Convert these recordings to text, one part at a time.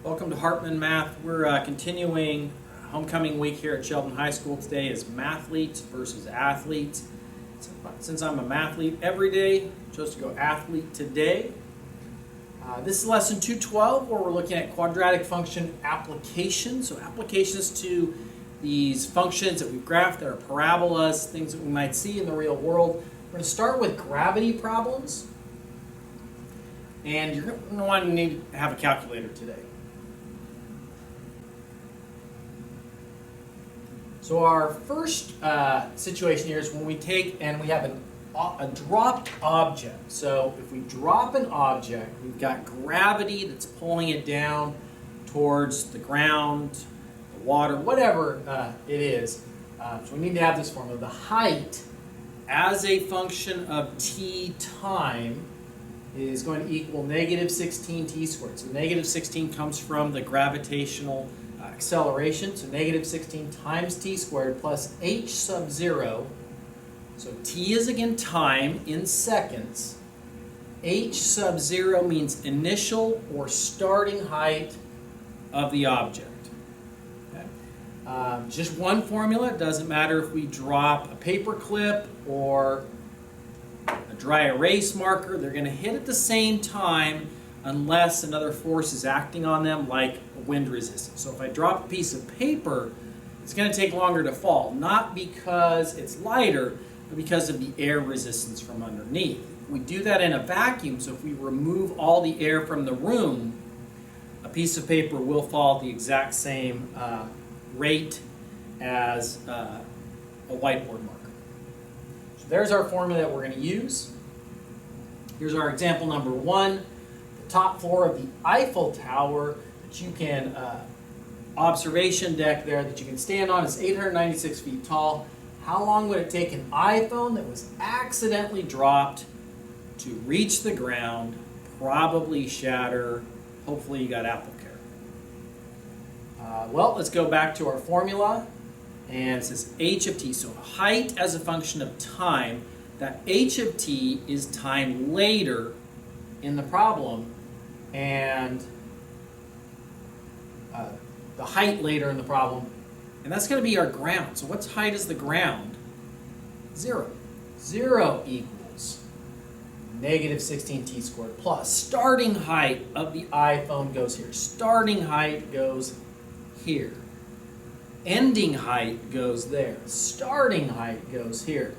Welcome to Hartman Math. We're continuing homecoming week here at Sheldon High School. Today is mathletes versus athletes. Since I'm a mathlete every day, I chose to go athlete today. This is lesson 212 where we're looking at quadratic function applications. So applications to these functions that we've graphed that are parabolas, things that we might see in the real world. We're going to start with gravity problems. And you're going to need to have a calculator today. So our first situation here is when we take and we have a dropped object. So if we drop an object, we've got gravity that's pulling it down towards the ground, the water, whatever it is. So we need to have this formula. The height as a function of t time is going to equal negative 16 t squared. So negative 16 comes from the gravitational acceleration, so negative 16 times t squared plus h sub 0. So t is again time in seconds. H sub 0 means initial or starting height of the object. Okay. Just one formula. It doesn't matter if we drop a paper clip or a dry erase marker. They're going to hit at the same time unless another force is acting on them, like a wind resistance. So if I drop a piece of paper, it's going to take longer to fall, not because it's lighter, but because of the air resistance from underneath. We do that in a vacuum, so if we remove all the air from the room, a piece of paper will fall at the exact same rate as a whiteboard marker. So there's our formula that we're going to use. Here's our example number 1. Top floor of the Eiffel Tower that you can, observation deck there that you can stand on is 896 feet tall. How long would it take an iPhone that was accidentally dropped to reach the ground, probably shatter? Hopefully you got Apple Care. Well, let's go back to our formula. And it says h of t, so height as a function of time. That h of t is time later in the problem, and the height later in the problem, and that's going to be our ground. So what's height as the ground? 0. 0 equals negative 16t squared plus starting height of the iPhone goes here. Starting height goes here. Ending height goes there. Starting height goes here.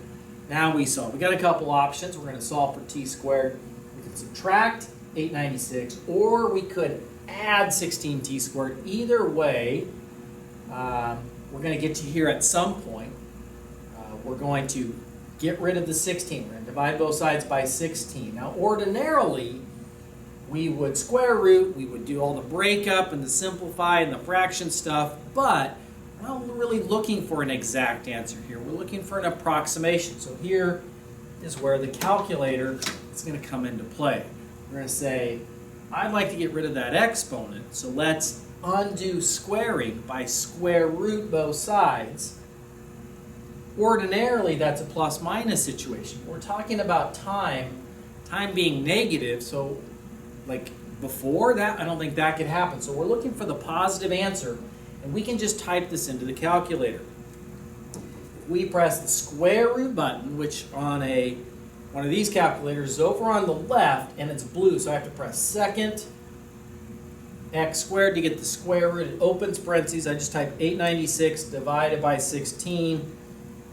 Now we solve. We got a couple options. We're going to solve for t squared. We could subtract 896, or we could add 16t squared. Either way, we're going to get to here at some point. We're going to get rid of the 16. We're going to divide both sides by 16. Now, ordinarily, we would square root. We would do all the breakup and the simplify and the fraction stuff, but we're not really looking for an exact answer here. We're looking for an approximation. So here is where the calculator is going to come into play. We're going to say, I'd like to get rid of that exponent, so let's undo squaring by square root both sides. Ordinarily, that's a plus minus situation. We're talking about time being negative, so like before that, I don't think that could happen. So we're looking for the positive answer, and we can just type this into the calculator. If we press the square root button, which on one of these calculators is over on the left, and it's blue, so I have to press second x squared to get the square root. It opens parentheses. I just type 896 divided by 16,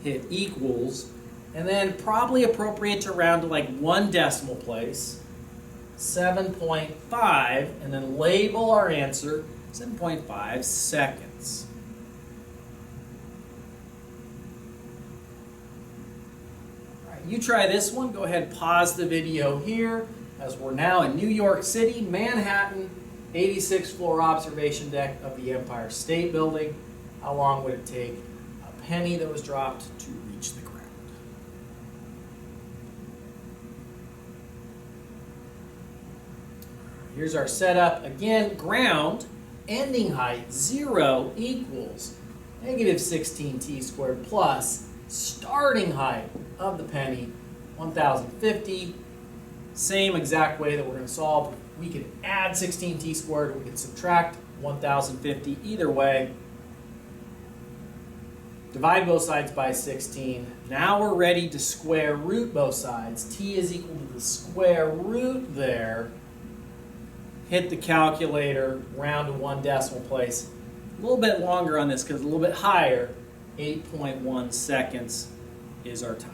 hit equals, and then probably appropriate to round to like 1 decimal place, 7.5, and then label our answer 7.5 seconds. You try this one. Go ahead, pause the video here as we're now in New York City, Manhattan, 86th floor observation deck of the Empire State Building. How long would it take a penny that was dropped to reach the ground? Here's our setup. Again, ground, ending height, 0 equals negative 16t squared plus starting height of the penny, 1050. Same exact way that we're going to solve. We could add 16t squared, we could subtract 1050, either way. Divide both sides by 16. Now we're ready to square root both sides. T is equal to the square root there. Hit the calculator, round to 1 decimal place. A little bit longer on this because a little bit higher. 8.1 seconds is our time.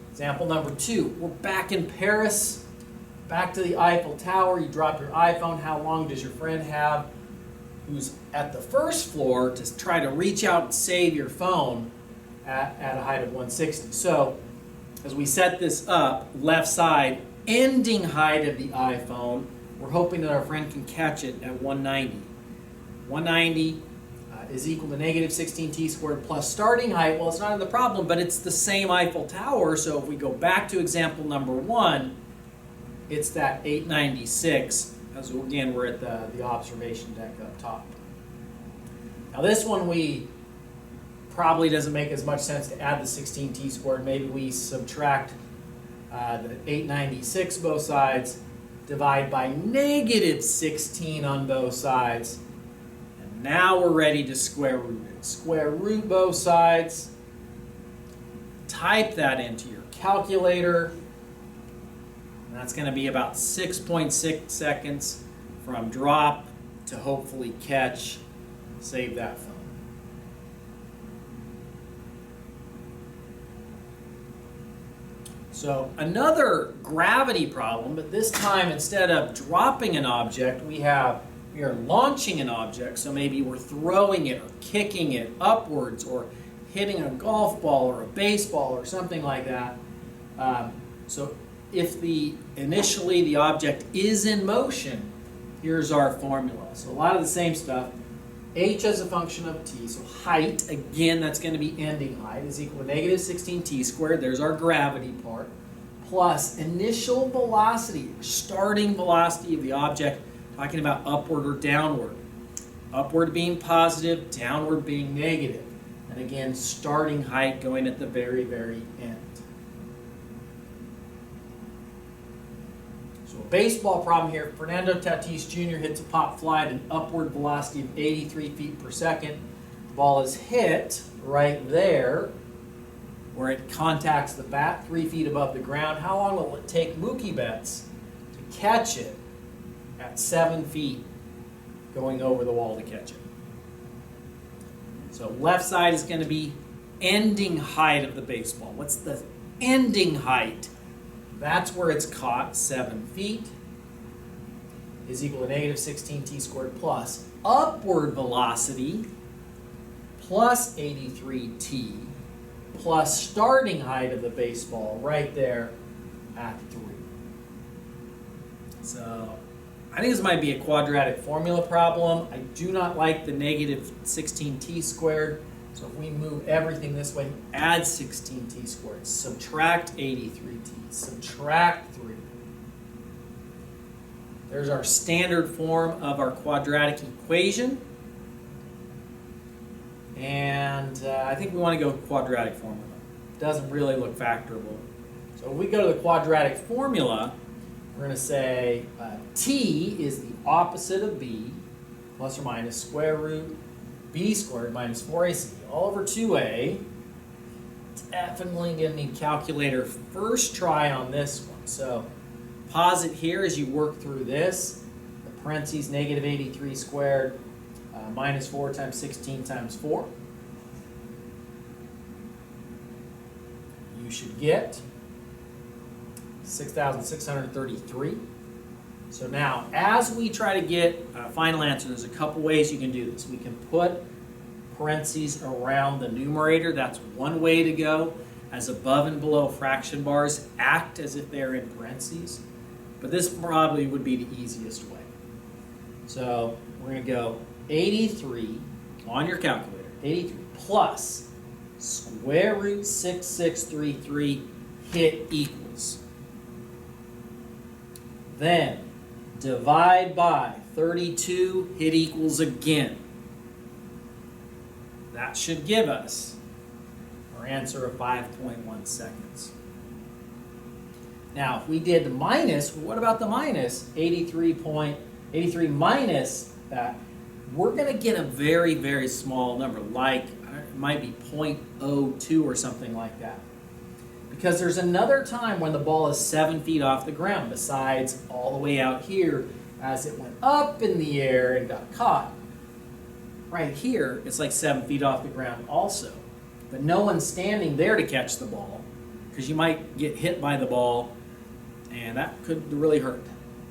Example number 2. We're back in Paris, back to the Eiffel Tower. You drop your iPhone. How long does your friend have who's at the first floor to try to reach out and save your phone at a height of 160? So as we set this up, left side, ending height of the iPhone, we're hoping that our friend can catch it at 190. 190 is equal to negative 16t squared plus starting height. Well, it's not in the problem, but it's the same Eiffel Tower. So if we go back to example number 1, it's that 896. As again, we're at the observation deck up top. Now this one we probably doesn't make as much sense to add the 16t squared. Maybe we subtract the 896 both sides, divide by negative 16 on both sides, and now we're ready to square root it. Square root both sides, type that into your calculator, and that's going to be about 6.6 seconds from drop to hopefully catch. Save that phone. So another gravity problem, but this time instead of dropping an object, we are launching an object. So maybe we're throwing it or kicking it upwards or hitting a golf ball or a baseball or something like that. So if initially the object is in motion, here's our formula. So a lot of the same stuff. H as a function of t, so height, again, that's going to be ending height, is equal to negative 16t squared, there's our gravity part, plus initial velocity, starting velocity of the object, talking about upward or downward. Upward being positive, downward being negative. And again, starting height going at the very, very end. So a baseball problem here. Fernando Tatis Jr. hits a pop fly at an upward velocity of 83 feet per second. The ball is hit right there where it contacts the bat 3 feet above the ground. How long will it take Mookie Betts to catch it at 7 feet going over the wall to catch it? So left side is going to be ending height of the baseball. What's the ending height? That's where it's caught, 7 feet, is equal to negative 16t squared plus upward velocity plus 83t plus starting height of the baseball right there at 3. So I think this might be a quadratic formula problem. I do not like the negative 16t squared. So if we move everything this way, add 16t squared, subtract 83t, subtract 3. There's our standard form of our quadratic equation. And I think we want to go quadratic formula. It doesn't really look factorable. So if we go to the quadratic formula, we're going to say t is the opposite of b, plus or minus square root b squared minus 4ac all over 2a. Definitely going to need calculator first try on this one. So pause it here as you work through this. The parentheses, negative 83 squared minus 4 times 16 times 4. You should get 6,633. So now, as we try to get a final answer, there's a couple ways you can do this. We can put parentheses around the numerator. That's one way to go. As above and below fraction bars act as if they're in parentheses. But this probably would be the easiest way. So we're going to go 83 on your calculator. 83 plus square root 6633 hit equals. Then divide by 32, hit equals again. That should give us our answer of 5.1 seconds. Now, if we did the minus, what about the minus? 83 minus that, we're going to get a very, very small number, like it might be 0.02 or something like that. Because there's another time when the ball is 7 feet off the ground, besides all the way out here as it went up in the air and got caught. Right here, it's like 7 feet off the ground also. But no one's standing there to catch the ball, because you might get hit by the ball, and that could really hurt.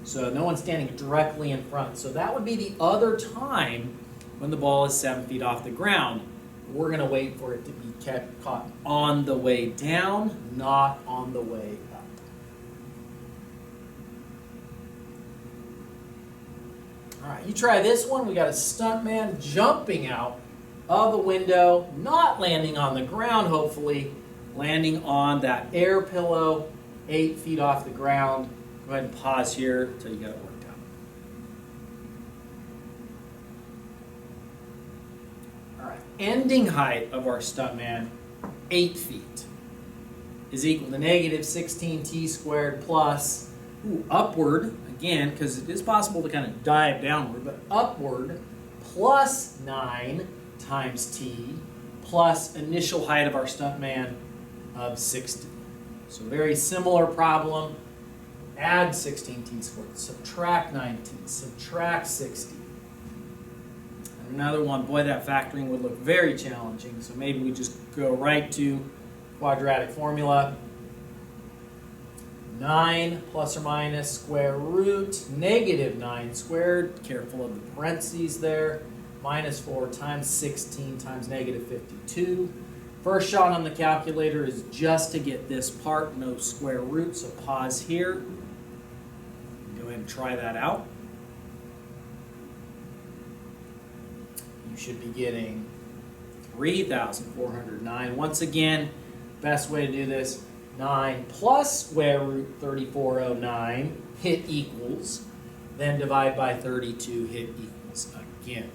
So no one's standing directly in front. So that would be the other time when the ball is 7 feet off the ground. We're going to wait for it to be caught on the way down, not on the way up. All right, you try this one. We got a stuntman jumping out of the window, not landing on the ground, hopefully, landing on that air pillow, 8 feet off the ground. Go ahead and pause here until you get it worked out. All right, ending height of our stuntman, 8 feet, is equal to negative 16t squared plus, upward, again, because it is possible to kind of dive downward, but upward, plus 9 times t, plus initial height of our stuntman of 60. So very similar problem. Add 16t squared, subtract 9t, subtract 60. And another one, boy, that factoring would look very challenging, so maybe we just go right to quadratic formula. 9 plus or minus square root negative 9 squared, careful of the parentheses there, minus 4 times 16 times negative 52. First shot on the calculator is just to get this part, no square root, so pause here. Go ahead and try that out. You should be getting 3,409. Once again, best way to do this, 9 plus square root 3409, hit equals, then divide by 32, hit equals again.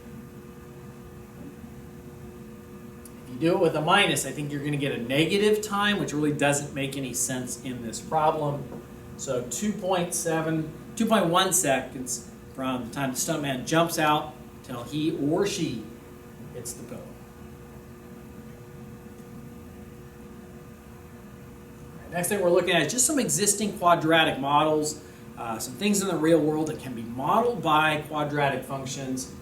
If you do it with a minus, I think you're going to get a negative time, which really doesn't make any sense in this problem. So 2.1 seconds from the time the stuntman jumps out till he or she hits the pillow. Next thing we're looking at is just some existing quadratic models, some things in the real world that can be modeled by quadratic functions.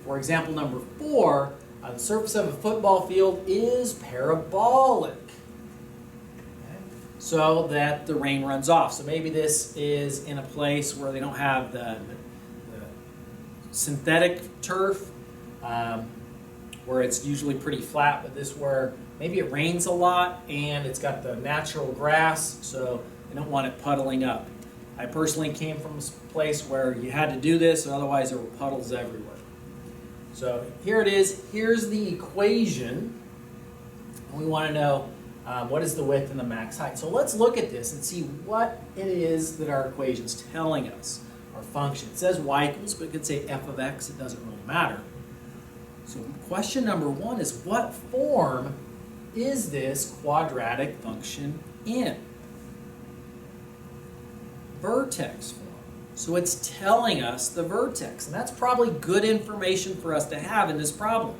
For example, number 4, the surface of a football field is parabolic, okay, so that the rain runs off. So maybe this is in a place where they don't have the synthetic turf, where it's usually pretty flat, but this where maybe it rains a lot and it's got the natural grass, so they don't want it puddling up. I personally came from a place where you had to do this, otherwise there were puddles everywhere. So here it is. Here's the equation. And we want to know what is the width and the max height. So let's look at this and see what it is that our equation is telling us. Our function. It says y equals, but it could say f of x. It doesn't really matter. So question number 1 is, what form is this quadratic function in? Vertex form. So it's telling us the vertex, and that's probably good information for us to have in this problem.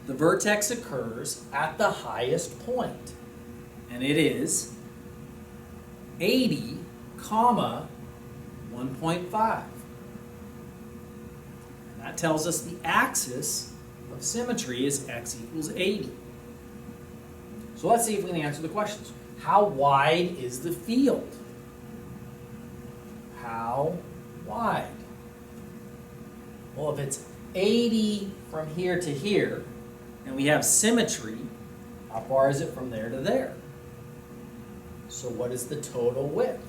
The vertex occurs at the highest point, and it is 80, 1.5. And that tells us the axis of symmetry is x equals 80. So let's see if we can answer the questions. How wide is the field? How wide? Well, if it's 80 from here to here, and we have symmetry, how far is it from there to there? So what is the total width?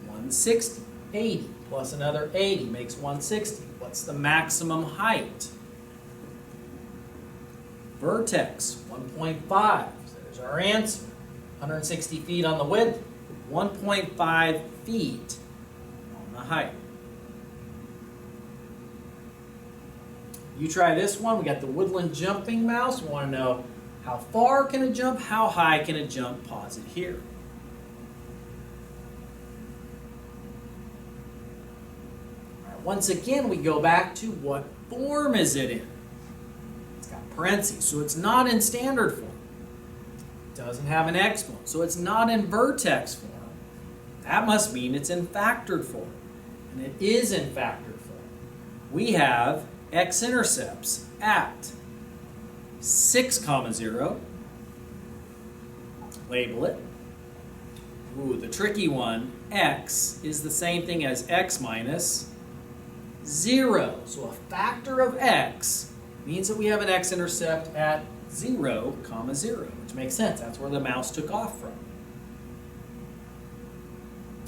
160. 80 plus another 80 makes 160. What's the maximum height? Vertex, 1.5. So there's our answer. 160 feet on the width, 1.5 feet on the height. You try this one. We got the Woodland jumping mouse. We want to know how far can it jump, how high can it jump. Pause it here. Once again, we go back to what form is it in? It's got parentheses, so it's not in standard form. It doesn't have an exponent, so it's not in vertex form. That must mean it's in factored form. And it is in factored form. We have x-intercepts at 6, 0. Label it. Ooh, the tricky one, x is the same thing as x minus 0. So a factor of x means that we have an x-intercept at 0, 0, which makes sense. That's where the mouse took off from.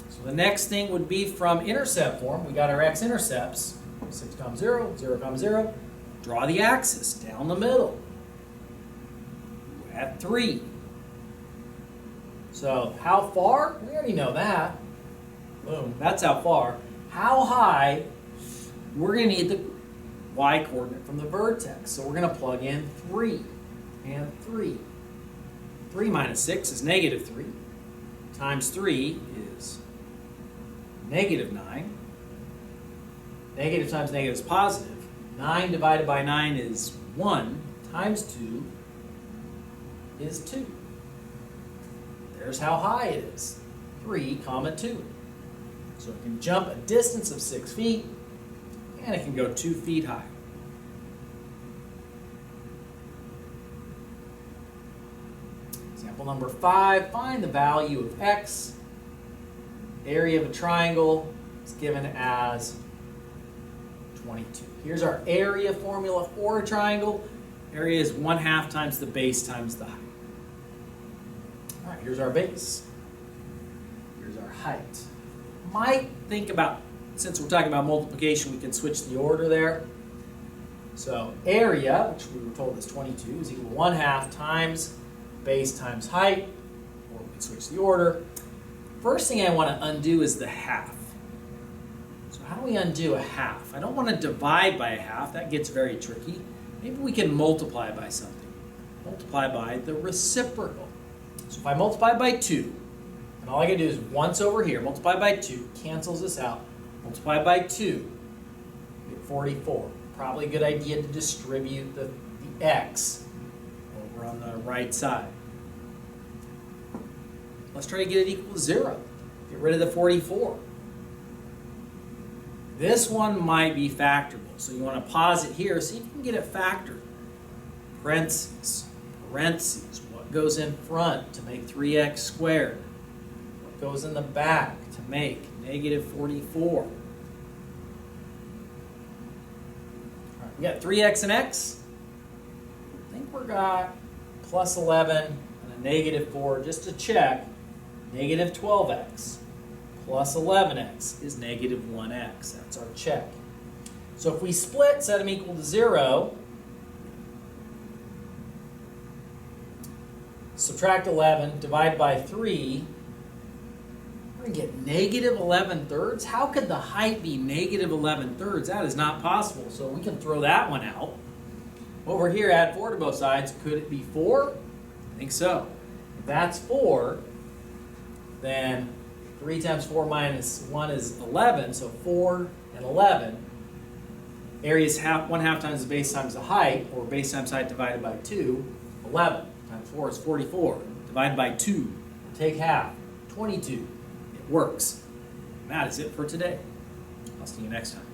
So the next thing would be from intercept form. We got our x-intercepts, 6, 0, 0, 0. Draw the axis down the middle at 3. So how far? We already know that. Boom, that's how far. How high? We're going to need the y-coordinate from the vertex. So we're going to plug in 3 and 3. 3 minus 6 is negative 3. Times 3 is negative 9. Negative times negative is positive. 9 divided by 9 is 1. Times 2 is 2. There's how high it is. 3, 2. So it can jump a distance of 6 feet, and it can go 2 feet high. Example number 5, find the value of x. Area of a triangle is given as 22. Here's our area formula for a triangle. Area is 1/2 times the base times the height. All right, here's our base. Here's our height. Might think about, since we're talking about multiplication, we can switch the order there. So area, which we were told is 22, is equal to 1/2 times base times height, or we can switch the order. First thing I want to undo is the half. So how do we undo a half? I don't want to divide by a half. That gets very tricky. Maybe we can multiply by something. Multiply by the reciprocal. So if I multiply by 2, and all I can do is once over here, multiply by 2, cancels this out. Multiply by 2, get 44. Probably a good idea to distribute the x over on the right side. Let's try to get it equal to 0. Get rid of the 44. This one might be factorable, so you want to pause it here, see if you can get it factored. Parentheses, parentheses, what goes in front to make 3x squared? What goes in the back to make negative 44? All right, we got 3x and x. I think we got plus 11 and a negative 4, just to check. Negative 12x plus 11x is negative 1x. That's our check. So if we split, set them equal to 0, subtract 11, divide by 3, we're going to get negative 11 thirds. How could the height be negative 11 thirds? That is not possible, so we can throw that one out. Over here, add 4 to both sides. Could it be 4? I think so. If that's 4, then 3 times 4 minus 1 is 11, so 4 and 11. Area is 1/2 times the base times the height, or base times height divided by 2. 11 times 4 is 44. Divided by 2, take half, 22. It works. And that is it for today. I'll see you next time.